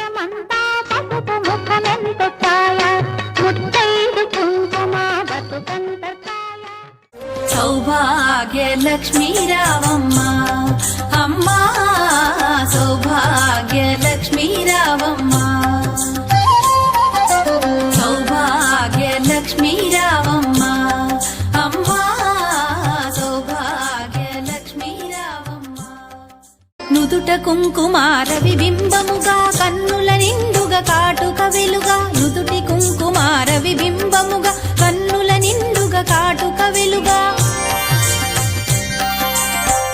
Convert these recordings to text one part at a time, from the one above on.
భాగ్యమంతా పసుపు ముఖమెంతో ఛాయ ముత్తైదు కుంకుమ బతుకంత ఛాయ సౌభాగ్య లక్ష్మీ రావమ్మ అమ్మా సౌభాగ్య లక్ష్మీ రావమ్మ సౌభాగ్య లక్ష్మీ రావమ్మ అమ్మా సౌభాగ్య లక్ష్మీ రావమ్మ నుదుట కుంకుమార విబింబముగా కన్నుల నిండుగా కాటుక వెలుగా నుదుటి కుంకుమార విబింబముగా కన్నుల నిండుగా కాటుక వెలుగా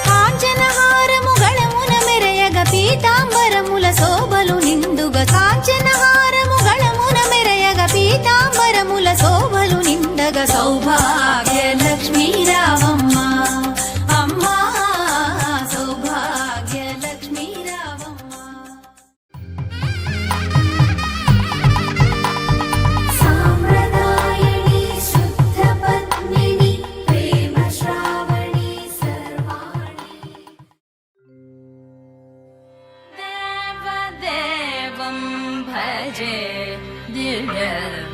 కాంచనహారము గళమున మెరయగ పీతాంబరముల శోభలు నిండుగా కాంచనహారము గళమున మెరయగ పీతాంబరముల శోభలు నిండగా సౌభాగ్య లక్ష్మీ రావమ్మ అమ్మా సౌభాగ్య లక్ష్మీ రావమ్మ సామ్రదాయని శుద్ధ పద్మిని ప్రేమ శ్రావణి సర్వాణి దేవదేవం భజే దివ్య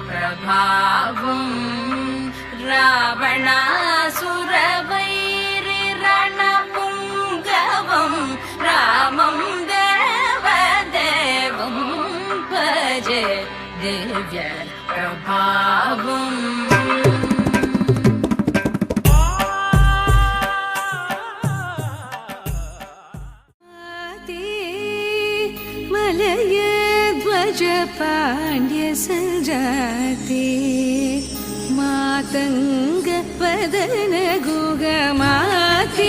ప్రభావం రావణాసురవైరి రణపుంగవం రామం దేవదేవం భజే దివ్య ప్రభావం मलय ध्वज पाण्ड्य सञ्जाते मातङ्ग वदन गुगमाते